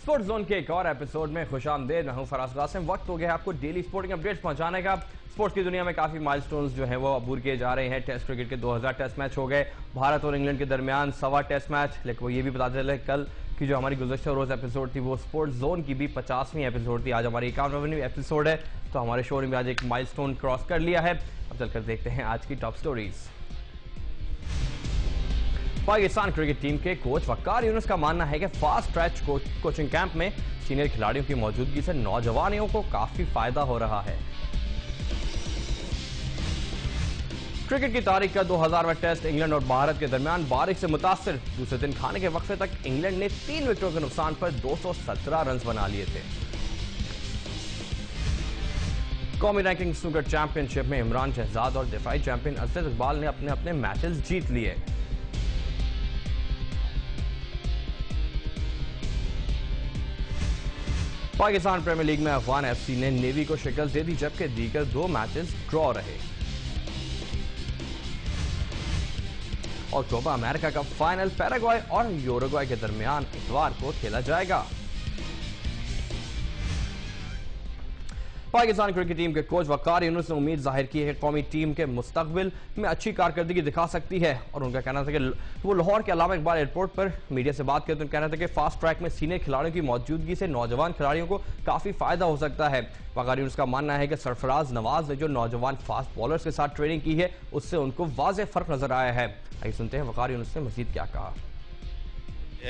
Sports zone के एक और एपिसोड में खुशामदीद। मैं हूं फराज कासिम। वक्त हो गया आपको डेली स्पोर्टिंग अपडेट्स पहुंचाने का। स्पोर्ट्स की दुनिया में काफी माइलस्टोन्स जो हैं वो अबूर किए जा रहे हैं। टेस्ट क्रिकेट के 2000 टेस्ट मैच हो गए। भारत और इंग्लैंड के दरमियान 125 टेस्ट मैच। लेकिन वो ये भी बताते चले कल की जो हमारी गुज़श्ता रोज एपिसोड थी वो स्पोर्ट्स जोन की भी 50वीं एपिसोड थी। आज हमारी 51वीं एपिसोड है, तो हमारे शो ने भी आज एक माइलस्टोन क्रॉस कर लिया है। अब चलकर देखते हैं आज की top stories. Pakistan cricket team के कोच वक्कार यूनुस का मानना है कि फास्ट ट्रैक कोचिंग कैंप में सीनियर खिलाड़ियों की मौजूदगी से नौजवानों को काफी फायदा हो रहा है। क्रिकेट की तारीख का 2000वां टेस्ट इंग्लैंड और भारत के दरमियान बारिश से मुतासिर दूसरे दिन खाने के वक्फे तक इंग्लैंड ने 3 विकेटों के नुकसान पर 217 रन बना लिए थे। कौमी रैंकिंग स्नूकर चैंपियनशिप में इमरान शहजाद और दिफाई चैंपियन असद इकबाल ने अपने अपने मैचेस जीत लिए। पाकिस्तान प्रीमियर लीग में अफगान एफसी ने नेवी को शिकस्त दे दी, जबकि दीगर 2 मैचेस ड्रॉ रहे। और कोपा अमेरिका का फाइनल पैराग्वे और यूरुग्वे के दरमियान इतवार को खेला जाएगा। पाकिस्तान क्रिकेट टीम के कोच वक्कार यूनुस ने उम्मीद जाहिर की है कि कौमी टीम के मुस्तकबिल में अच्छी कारकर्दगी दिखा सकती है। और उनका कहना था कि वो लाहौर के अलावा इकबाल एयरपोर्ट पर मीडिया से बात करते हुए कहना था कि फास्ट ट्रैक में सीनियर खिलाड़ियों की मौजूदगी से नौजवान खिलाड़ियों को काफी फायदा हो सकता है। वक्कार यूनुस का मानना है कि सरफराज नवाज ने जो नौजवान फास्ट बॉलर्स के साथ ट्रेनिंग की है उससे उनको वाज़ेह फर्क नजर आया है। आइए सुनते हैं वक्कार यूनुस ने मजीद क्या कहा।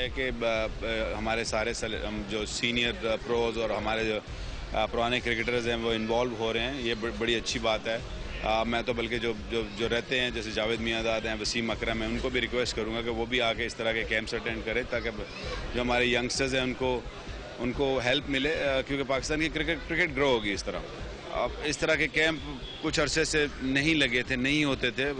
कि हमारे सारे जो सीनियर प्रोज और हमारे जो पुराने क्रिकेटर्स हैं वो इन्वॉल्व हो रहे हैं, ये बड़ी अच्छी बात है। मैं तो बल्कि जो रहते हैं जैसे जावेद मियांदाद हैं, वसीम अकरम हैं, उनको भी रिक्वेस्ट करूंगा कि वो भी आके इस तरह के कैंप्स अटेंड करें ताकि जो हमारे यंगस्टर्स हैं उनको हेल्प मिले, क्योंकि पाकिस्तान की क्रिकेट ग्रो होगी इस तरह। अब इस तरह के कैंप कुछ अरसे से नहीं लगे थे, नहीं होते थे।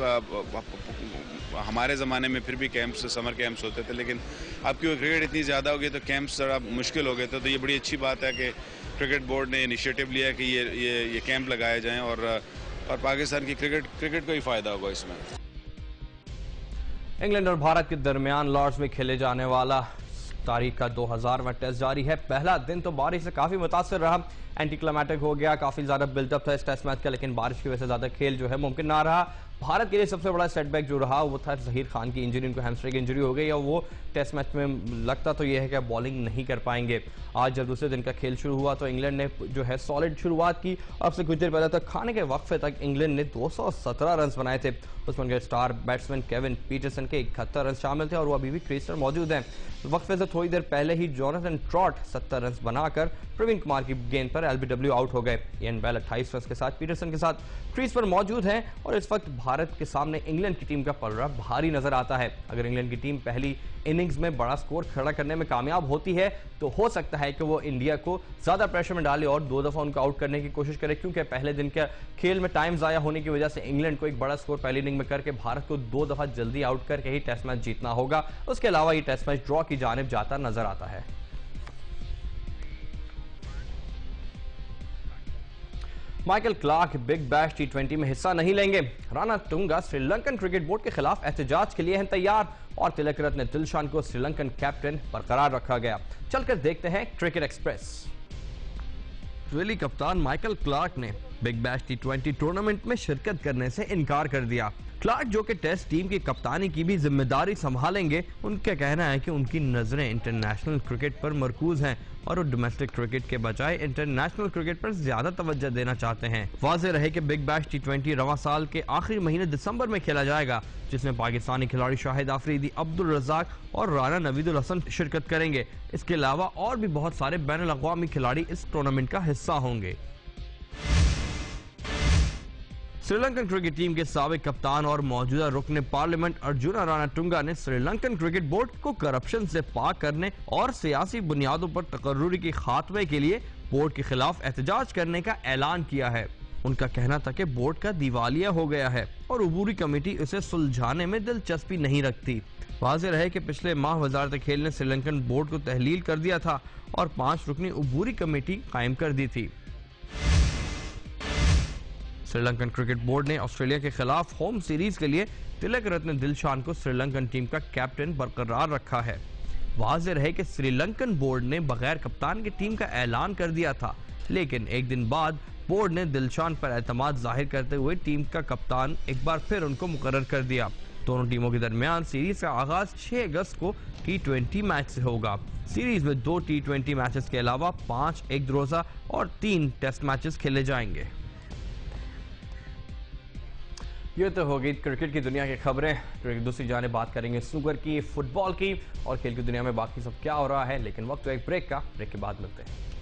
हमारे ज़माने में फिर भी कैंप्स, समर कैंप्स होते थे, लेकिन अब क्योंकि क्रिकेट इतनी ज़्यादा हो गई तो कैंप्स ज़रा मुश्किल हो गए थे। तो ये बड़ी अच्छी बात है कि क्रिकेट बोर्ड ने इनिशिएटिव लिया कि ये कैंप लगाए जाएं और पाकिस्तान की क्रिकेट को ही फ़ायदा होगा इसमें। इंग्लैंड और भारत के दरमियान लॉर्ड्स में खेले जाने वाला तारीख का 2000वां टेस्ट जारी है। पहला दिन तो बारिश से काफी मुतासर रहा, एंटी क्लाइमेटिक हो गया, काफी ज्यादा बिल्डअप था इस टेस्ट मैच का, लेकिन बारिश की वजह से ज्यादा खेल जो है मुमकिन ना रहा। भारत के लिए सबसे बड़ा सेटबैक जो रहा वो था जहीर खान की इंजरी। उनको हैमस्ट्रिंग इंजरी हो गई और वो टेस्ट मैच में लगता तो ये है कि बॉलिंग नहीं कर पाएंगे। आज जब दूसरे दिन का खेल शुरू हुआ तो इंग्लैंड ने जो है सॉलिड शुरुआत की। अब से कुछ देर पहले तक खाने के वक्फे तक इंग्लैंड ने 217 रन बनाए थे। उसमें उनके स्टार बैट्समैन केविन पीटरसन के 71 रन शामिल थे और वो अभी भी क्रीज पर मौजूद हैं। वक्फे से थोड़ी देर पहले ही जोनाथन ट्रॉट 70 रन बनाकर प्रवीण कुमार की गेंद पर एलबीडब्ल्यू आउट हो गए। इयान बेल 28 रन के साथ पीटरसन के साथ क्रीज पर मौजूद हैं और इस वक्त भारत के सामने इंग्लैंड की टीम का पलड़ा भारी नजर आता है। अगर इंग्लैंड की टीम पहली इनिंग्स में बड़ा स्कोर खड़ा करने में कामयाब होती है तो हो सकता है कि वो इंडिया को ज्यादा प्रेशर में डाले और 2 दफा उनको आउट करने की कोशिश करे, क्योंकि पहले दिन के खेल में टाइम जाया होने की वजह से इंग्लैंड को एक बड़ा स्कोर पहली इनिंग में करके भारत को 2 दफा जल्दी आउट करके ही टेस्ट मैच जीतना होगा। उसके अलावा ये टेस्ट मैच ड्रॉ की जानिब जाता नजर आता है। Michael Clarke big bash T20 में हिस्सा नहीं लेंगे। राणा तुंगा श्रीलंकन क्रिकेट बोर्ड के खिलाफ एहतजाज के लिए हैं तैयार और तिलक रत्न दिलशान को श्रीलंकन कैप्टन बरकरार रखा गया। चलकर देखते हैं क्रिकेट एक्सप्रेस। ऑस्ट्रेलियाई कप्तान माइकल क्लार्क ने बिग बैश T20 टूर्नामेंट में शिरकत करने से इनकार कर दिया। क्लार्क जो कि टेस्ट टीम की कप्तानी की भी जिम्मेदारी संभालेंगे, उनका कहना है कि उनकी नजरें इंटरनेशनल क्रिकेट पर मरकूज हैं और वो डोमेस्टिक क्रिकेट के बजाय इंटरनेशनल क्रिकेट पर ज्यादा तवज्जो देना चाहते हैं। वाज़ेह रहे कि बिग बैश T20 रवां साल के आखिरी महीने दिसंबर में खेला जाएगा, जिसमें पाकिस्तानी खिलाड़ी शाहिद आफरीदी, अब्दुल रज़ाक और राना नवीदुल हसन शिरकत करेंगे। इसके अलावा और भी बहुत सारे बैनुल अक़वामी खिलाड़ी इस टूर्नामेंट का हिस्सा होंगे। श्रीलंकन क्रिकेट टीम के साबिक कप्तान और मौजूदा रुकने पार्लियामेंट अर्जुना राणा टुंगा ने श्रीलंकन क्रिकेट बोर्ड को करप्शन से पाक करने और सियासी बुनियादों पर तकर्रुरी के खात्मे के लिए बोर्ड के खिलाफ एहतजाज करने का ऐलान किया है। उनका कहना था कि बोर्ड का दिवालिया हो गया है और अबूरी कमेटी उसे सुलझाने में दिलचस्पी नहीं रखती। वाज़ेह रहे कि पिछले माह वज़ारत खेल ने श्रीलंकन बोर्ड को तहलील कर दिया था और 5 रुकनी अबूरी कमेटी कायम कर दी थी। श्रीलंकन क्रिकेट बोर्ड ने ऑस्ट्रेलिया के खिलाफ होम सीरीज के लिए तिलक रत्न दिलशान को श्रीलंकन टीम का कैप्टन बरकरार रखा है। वाज़ेह रहे कि श्रीलंकन बोर्ड ने बगैर कप्तान की टीम का ऐलान कर दिया था, लेकिन एक दिन बाद बोर्ड ने दिलशान पर एतमाद जाहिर करते हुए टीम का कप्तान एक बार फिर उनको मुकर्रर कर दिया। दोनों टीमों के दरमियान सीरीज का आगाज 6 अगस्त को T20 मैच से होगा। सीरीज में 2 T20 मैचेस के अलावा 5 एक रोजा और 3 टेस्ट मैचेस खेले जाएंगे। ये तो होगी क्रिकेट की दुनिया की खबरें। दूसरी जाने बात करेंगे स्नूकर की, फुटबॉल की और खेल की दुनिया में बाकी सब क्या हो रहा है, लेकिन वक्त तो एक ब्रेक का। ब्रेक के बाद मिलते हैं।